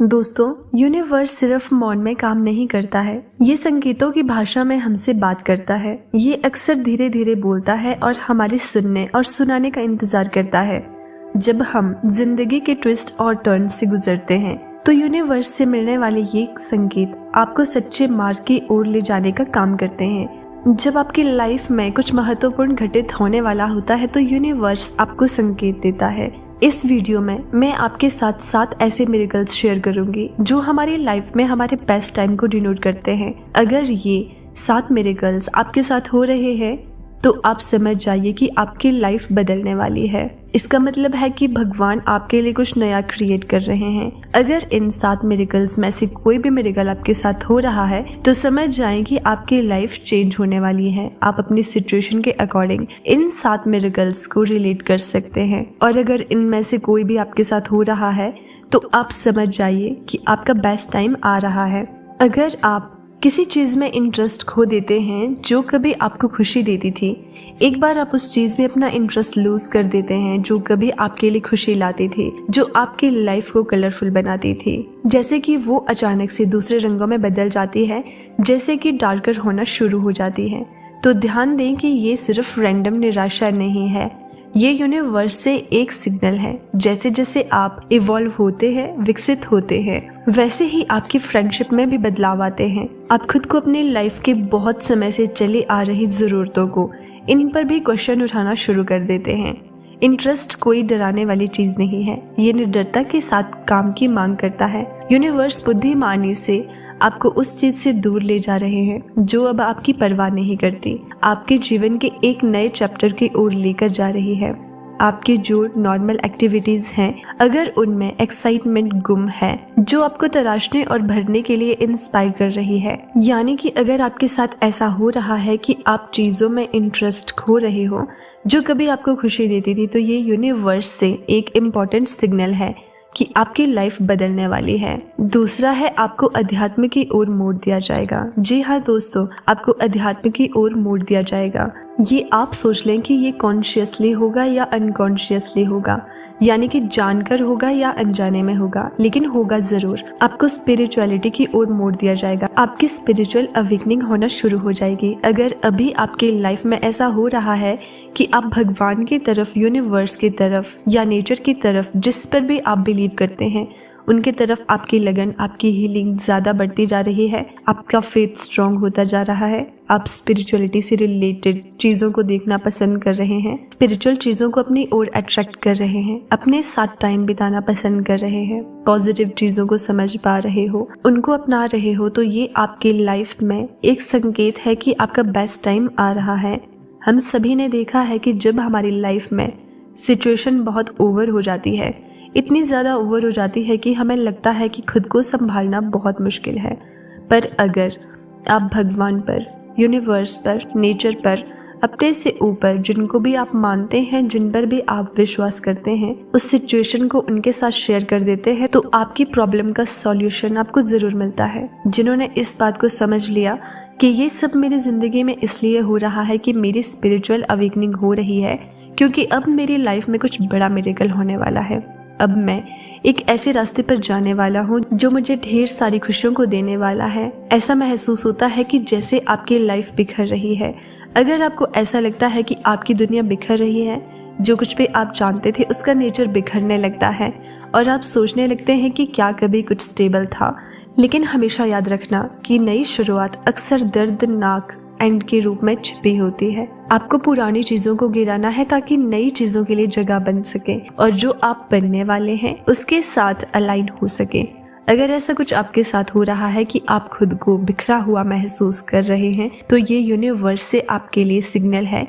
दोस्तों, यूनिवर्स सिर्फ मौन में काम नहीं करता है, ये संकेतों की भाषा में हमसे बात करता है। ये अक्सर धीरे धीरे बोलता है और हमारे सुनने और सुनाने का इंतजार करता है। जब हम जिंदगी के ट्विस्ट और टर्न से गुजरते हैं तो यूनिवर्स से मिलने वाले ये संकेत आपको सच्चे मार्ग की ओर ले जाने का काम करते हैं। जब आपकी लाइफ में कुछ महत्वपूर्ण घटित होने वाला होता है तो यूनिवर्स आपको संकेत देता है। इस वीडियो में मैं आपके साथ 7 ऐसे मिरेकल्स शेयर करूंगी जो हमारी लाइफ में हमारे बेस्ट टाइम को डिनोट करते हैं। अगर ये 7 मिरेकल्स आपके साथ हो रहे हैं तो आप समझ जाइए कि आपकी लाइफ बदलने वाली है। इसका मतलब है कि भगवान आपके लिए कुछ नया क्रिएट कर रहे हैं। अगर इन 7 मिरेकल्स में से कोई भी मिरेकल आपके साथ हो रहा है तो समझ जाएं कि आपकी लाइफ चेंज होने वाली है। आप अपनी सिचुएशन के अकॉर्डिंग इन 7 मिरेकल्स को रिलेट कर सकते हैं और अगर इनमें से कोई भी आपके साथ हो रहा है तो आप समझ जाइए कि आपका बेस्ट टाइम आ रहा है। अगर आप किसी चीज में इंटरेस्ट खो देते हैं जो कभी आपको खुशी देती थी, एक बार आप उस चीज में अपना इंटरेस्ट लूज कर देते हैं जो कभी आपके लिए खुशी लाती थी, जो आपकी लाइफ को कलरफुल बनाती थी, जैसे कि वो अचानक से दूसरे रंगों में बदल जाती है, जैसे कि डार्कर होना शुरू हो जाती है, तो ध्यान दें कि ये सिर्फ रैंडम निराशा नहीं है, ये यूनिवर्स से एक सिग्नल है। जैसे जैसे आप इवॉल्व होते हैं, विकसित होते हैं, वैसे ही आपकी फ्रेंडशिप में भी बदलाव आते हैं। आप खुद को अपनी लाइफ के बहुत समय से चली आ रही ज़रूरतों को इन पर भी क्वेश्चन उठाना शुरू कर देते हैं। इंटरेस्ट कोई डराने वाली चीज नहीं है, ये निडरता के साथ काम की मांग करता है। यूनिवर्स बुद्धिमानी से आपको उस चीज से दूर ले जा रहे हैं जो अब आपकी परवाह नहीं करती, आपके जीवन के एक नए चैप्टर की ओर लेकर जा रही है। आपकी जो नॉर्मल एक्टिविटीज हैं, अगर उनमें एक्साइटमेंट गुम है जो आपको तराशने और भरने के लिए इंस्पायर कर रही है, यानी कि अगर आपके साथ ऐसा हो रहा है कि आप चीजों में इंटरेस्ट खो रहे हो जो कभी आपको खुशी देती थी, तो ये यूनिवर्स से एक इम्पोर्टेंट सिग्नल है कि आपकी लाइफ बदलने वाली है। दूसरा है, आपको अध्यात्म की ओर मोड़ दिया जाएगा। जी हाँ दोस्तों, आपको अध्यात्म की ओर मोड़ दिया जाएगा। ये आप सोच लें कि ये कॉन्शियसली होगा या अनकॉन्शियसली होगा, यानी कि जानकर होगा या अनजाने में होगा, लेकिन होगा जरूर। आपको स्पिरिचुअलिटी की ओर मोड़ दिया जाएगा। आपकी स्पिरिचुअल अवेकनिंग होना शुरू हो जाएगी। अगर अभी आपकी लाइफ में ऐसा हो रहा है कि आप भगवान की तरफ, यूनिवर्स की तरफ या नेचर की तरफ, जिस पर भी आप बिलीव करते हैं, उनके तरफ आपकी लगन, आपकी हीलिंग ज़्यादा बढ़ती जा रही है, आपका फेथ स्ट्रॉन्ग होता जा रहा है, आप स्पिरिचुअलिटी से रिलेटेड चीज़ों को देखना पसंद कर रहे हैं, स्पिरिचुअल चीज़ों को अपनी ओर अट्रैक्ट कर रहे हैं, अपने साथ टाइम बिताना पसंद कर रहे हैं, पॉजिटिव चीज़ों को समझ पा रहे हो, उनको अपना रहे हो, तो ये आपकी लाइफ में एक संकेत है कि आपका बेस्ट टाइम आ रहा है। हम सभी ने देखा है कि जब हमारी लाइफ में सिचुएशन बहुत ओवर हो जाती है, इतनी ज़्यादा ओवर हो जाती है कि हमें लगता है कि खुद को संभालना बहुत मुश्किल है, पर अगर आप भगवान पर, यूनिवर्स पर, नेचर पर, अपने से ऊपर जिनको भी आप मानते हैं, जिन पर भी आप विश्वास करते हैं, उस सिचुएशन को उनके साथ शेयर कर देते हैं तो आपकी प्रॉब्लम का सॉल्यूशन आपको ज़रूर मिलता है। जिन्होंने इस बात को समझ लिया कि ये सब मेरी ज़िंदगी में इसलिए हो रहा है कि मेरी स्पिरिचुअल अवेकनिंग हो रही है, क्योंकि अब मेरी लाइफ में कुछ बड़ा मिरेकल होने वाला है। अब मैं एक ऐसे रास्ते पर जाने वाला हूँ जो मुझे ढेर सारी खुशियों को देने वाला है। ऐसा महसूस होता है कि जैसे आपकी लाइफ बिखर रही है। अगर आपको ऐसा लगता है कि आपकी दुनिया बिखर रही है, जो कुछ भी आप जानते थे उसका नेचर बिखरने लगता है और आप सोचने लगते हैं कि क्या कभी कुछ स्टेबल था। लेकिन हमेशा याद रखना कि नई शुरुआत अक्सर दर्दनाक एंड के रूप में छिपी होती है। आपको पुरानी चीजों को गिराना है ताकि नई चीजों के लिए जगह बन सके और जो आप बनने वाले हैं उसके साथ अलाइन हो सके। अगर ऐसा कुछ आपके साथ हो रहा है कि आप खुद को बिखरा हुआ महसूस कर रहे हैं, तो ये यूनिवर्स से आपके लिए सिग्नल है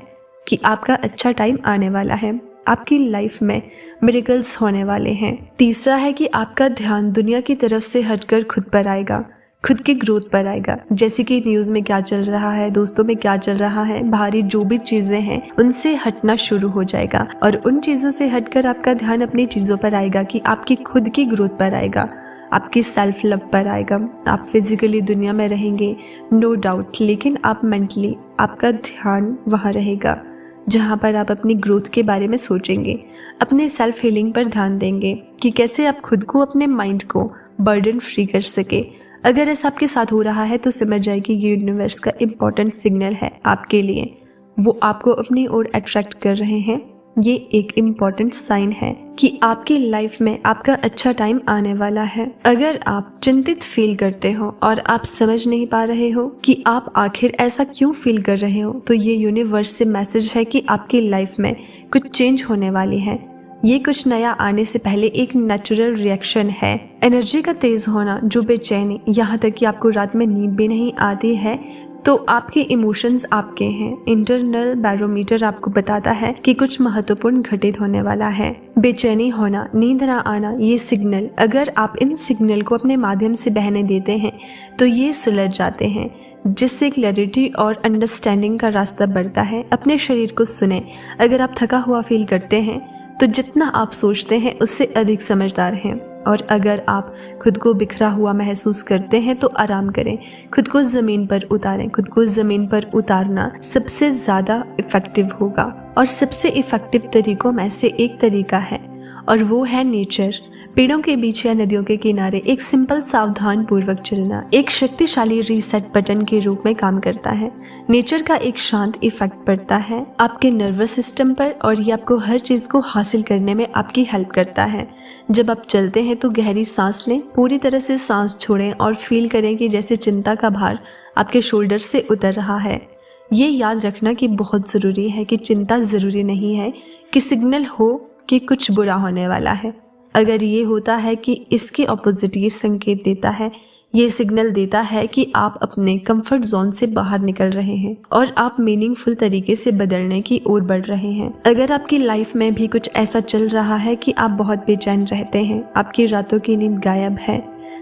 कि आपका अच्छा टाइम आने वाला है, आपकी लाइफ में मिरेकल्स होने वाले हैं। तीसरा है कि आपका ध्यान दुनिया की तरफ से हटकर खुद पर आएगा, खुद की ग्रोथ पर आएगा। जैसे कि न्यूज़ में क्या चल रहा है, दोस्तों में क्या चल रहा है, बाहरी जो भी चीज़ें हैं उनसे हटना शुरू हो जाएगा और उन चीज़ों से हटकर आपका ध्यान अपनी चीज़ों पर आएगा कि आपकी खुद की ग्रोथ पर आएगा, आपकी सेल्फ लव पर आएगा। आप फिजिकली दुनिया में रहेंगे नो डाउट, लेकिन आप मेंटली, आपका ध्यान वहाँ रहेगा। जहाँ पर आप अपनी ग्रोथ के बारे में सोचेंगे, अपने सेल्फ हीलिंग पर ध्यान देंगे कि कैसे आप खुद को, अपने माइंड को बर्डन फ्री कर सके। अगर ऐसा आपके साथ हो रहा है तो समझ जाए कि ये यूनिवर्स का इम्पोर्टेंट सिग्नल है आपके लिए। वो आपको अपनी ओर अट्रैक्ट कर रहे हैं। ये एक इम्पॉर्टेंट साइन है कि आपकी लाइफ में आपका अच्छा टाइम आने वाला है। अगर आप चिंतित फील करते हो और आप समझ नहीं पा रहे हो कि आप आखिर ऐसा क्यों फील कर रहे हो, तो ये यूनिवर्स से मैसेज है कि आपकी लाइफ में कुछ चेंज होने वाली है। ये कुछ नया आने से पहले एक नेचुरल रिएक्शन है। एनर्जी का तेज होना, जो बेचैनी, यहाँ तक कि आपको रात में नींद भी नहीं आती है, तो आपके इमोशंस आपके हैं। इंटरनल बैरोमीटर आपको बताता है कि कुछ महत्वपूर्ण घटित होने वाला है। बेचैनी होना, नींद ना आना, ये सिग्नल, अगर आप इन सिग्नल को अपने माध्यम से बहने देते हैं तो ये सुलझ जाते हैं, जिससे क्लैरिटी और अंडरस्टैंडिंग का रास्ता बढ़ता है। अपने शरीर को सुने। अगर आप थका हुआ फील करते हैं तो जितना आप सोचते हैं उससे अधिक समझदार हैं। और अगर आप खुद को बिखरा हुआ महसूस करते हैं तो आराम करें, खुद को ज़मीन पर उतारें। खुद को ज़मीन पर उतारना सबसे ज़्यादा इफ़ेक्टिव होगा, और सबसे इफ़ेक्टिव तरीकों में से एक तरीका है, और वो है नेचर। पेड़ों के बीच या नदियों के किनारे एक सिंपल सावधान पूर्वक चलना एक शक्तिशाली रीसेट बटन के रूप में काम करता है। नेचर का एक शांत इफेक्ट पड़ता है आपके नर्वस सिस्टम पर, और ये आपको हर चीज़ को हासिल करने में आपकी हेल्प करता है। जब आप चलते हैं तो गहरी सांस लें, पूरी तरह से सांस छोड़ें और फील करें कि जैसे चिंता का भार आपके शोल्डर से उतर रहा है। ये याद रखना कि बहुत ज़रूरी है कि चिंता ज़रूरी नहीं है कि सिग्नल हो कि कुछ बुरा होने वाला है। अगर ये होता है कि इसके ऑपोजिट ये संकेत देता है, ये सिग्नल देता है कि आप अपने कंफर्ट जोन से बाहर निकल रहे हैं और आप मीनिंगफुल तरीके से बदलने की ओर बढ़ रहे हैं। अगर आपकी लाइफ में भी कुछ ऐसा चल रहा है कि आप बहुत बेचैन रहते हैं, आपकी रातों की नींद गायब है,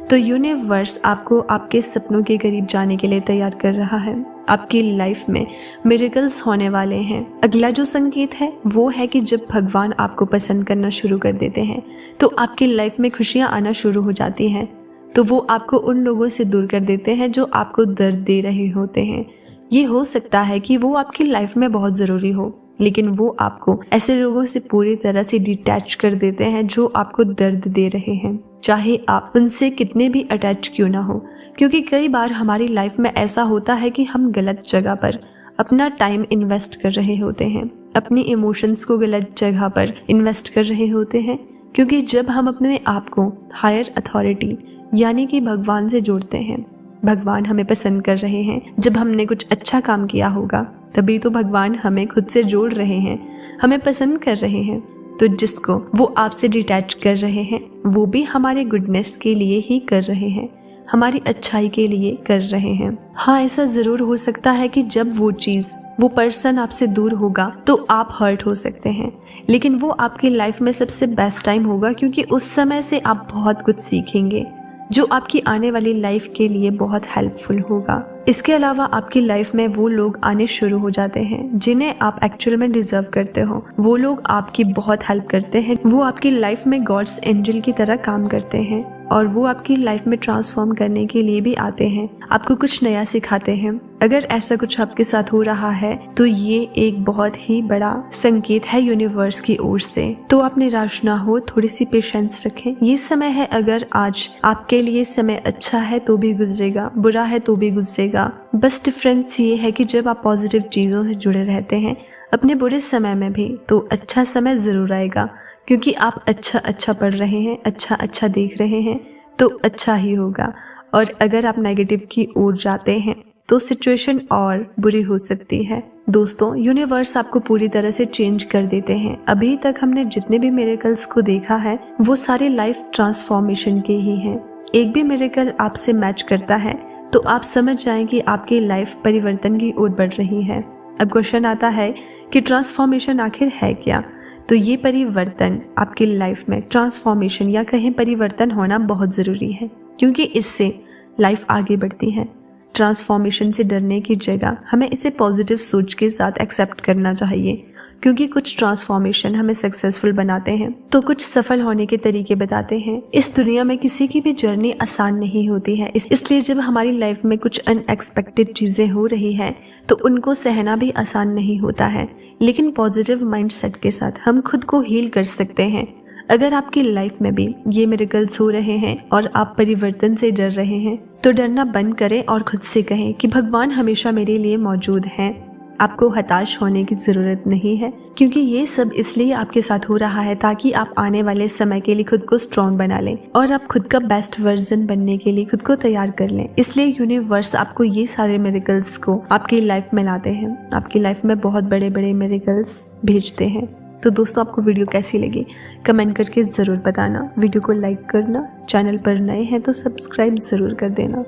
तो यूनिवर्स आपको आपके सपनों के करीब जाने के लिए तैयार कर रहा है। आपकी लाइफ में मिरेकल्स होने वाले हैं। अगला जो संकेत है वो है कि जब भगवान आपको पसंद करना शुरू कर देते हैं तो आपकी लाइफ में खुशियां आना शुरू हो जाती हैं। तो वो आपको उन लोगों से दूर कर देते हैं जो आपको दर्द दे रहे होते हैं। ये हो सकता है कि वो आपकी लाइफ में बहुत ज़रूरी हो, लेकिन वो आपको ऐसे लोगों से पूरी तरह से डिटैच कर देते हैं जो आपको दर्द दे रहे हैं, चाहे आप उनसे कितने भी अटैच क्यों ना हो। क्योंकि कई बार हमारी लाइफ में ऐसा होता है कि हम गलत जगह पर अपना टाइम इन्वेस्ट कर रहे होते हैं, अपनी इमोशंस को गलत जगह पर इन्वेस्ट कर रहे होते हैं। क्योंकि जब हम अपने आप को हायर अथॉरिटी यानी कि भगवान से जोड़ते हैं, भगवान हमें पसंद कर रहे हैं, जब हमने कुछ अच्छा काम किया होगा तभी तो भगवान हमें खुद से जोड़ रहे हैं, हमें पसंद कर रहे हैं। तो जिसको वो आपसे डिटैच कर रहे हैं वो भी हमारे गुडनेस के लिए ही कर रहे हैं, हमारी अच्छाई के लिए कर रहे हैं। हाँ, ऐसा ज़रूर हो सकता है कि जब वो चीज़, वो पर्सन आपसे दूर होगा तो आप हर्ट हो सकते हैं, लेकिन वो आपकी लाइफ में सबसे बेस्ट टाइम होगा, क्योंकि उस समय से आप बहुत कुछ सीखेंगे जो आपकी आने वाली लाइफ के लिए बहुत हेल्पफुल होगा। इसके अलावा आपकी लाइफ में वो लोग आने शुरू हो जाते हैं जिन्हें आप एक्चुअल में डिजर्व करते हो। वो लोग आपकी बहुत हेल्प करते हैं, वो आपकी लाइफ में गॉड्स एंजल की तरह काम करते हैं और वो आपकी लाइफ में ट्रांसफॉर्म करने के लिए भी आते हैं, आपको कुछ नया सिखाते हैं। अगर ऐसा कुछ आपके साथ हो रहा है तो ये एक बहुत ही बड़ा संकेत है यूनिवर्स की ओर से। तो आप निराश ना हो, थोड़ी सी पेशेंस रखें। ये समय है, अगर आज आपके लिए समय अच्छा है तो भी गुजरेगा, बुरा है तो भी गुजरेगा। बस डिफरेंस ये है कि जब आप पॉजिटिव चीज़ों से जुड़े रहते हैं अपने बुरे समय में भी, तो अच्छा समय ज़रूर आएगा, क्योंकि आप अच्छा पढ़ रहे हैं, अच्छा देख रहे हैं, तो अच्छा ही होगा। और अगर आप नेगेटिव की ओर जाते हैं तो सिचुएशन और बुरी हो सकती है। दोस्तों, यूनिवर्स आपको पूरी तरह से चेंज कर देते हैं। अभी तक हमने जितने भी मिरेकल्स को देखा है वो सारे लाइफ ट्रांसफॉर्मेशन के ही हैं। एक भी मिरेकल आपसे मैच करता है तो आप समझ जाएं कि आपकी लाइफ परिवर्तन की ओर बढ़ रही है। अब क्वेश्चन आता है कि ट्रांसफॉर्मेशन आखिर है क्या? तो ये परिवर्तन आपकी लाइफ में, ट्रांसफॉर्मेशन या कहें परिवर्तन होना बहुत ज़रूरी है, क्योंकि इससे लाइफ आगे बढ़ती है। ट्रांसफॉर्मेशन से डरने की जगह हमें इसे पॉजिटिव सोच के साथ एक्सेप्ट करना चाहिए। क्योंकि कुछ ट्रांसफॉर्मेशन हमें सक्सेसफुल बनाते हैं तो कुछ सफल होने के तरीके बताते हैं। इस दुनिया में किसी की भी जर्नी आसान नहीं होती है, इसलिए जब हमारी लाइफ में कुछ अनएक्सपेक्टेड चीजें हो रही हैं तो उनको सहना भी आसान नहीं होता है, लेकिन पॉजिटिव माइंडसेट के साथ हम खुद को हील कर सकते हैं। अगर आपकी लाइफ में भी ये मिरेकल्स हो रहे हैं और आप परिवर्तन से डर रहे हैं तो डरना बंद करें और खुद से कहें कि भगवान हमेशा मेरे लिए मौजूद हैं। आपको हताश होने की ज़रूरत नहीं है, क्योंकि ये सब इसलिए आपके साथ हो रहा है ताकि आप आने वाले समय के लिए खुद को स्ट्रॉन्ग बना लें और आप खुद का बेस्ट वर्जन बनने के लिए खुद को तैयार कर लें। इसलिए यूनिवर्स आपको ये सारे मिरेकल्स को आपकी लाइफ में लाते हैं, आपकी लाइफ में बहुत बड़े बड़े मिरेकल्स भेजते हैं। तो दोस्तों, आपको वीडियो कैसी लगी कमेंट करके ज़रूर बताना। वीडियो को लाइक करना, चैनल पर नए हैं तो सब्सक्राइब ज़रूर कर देना।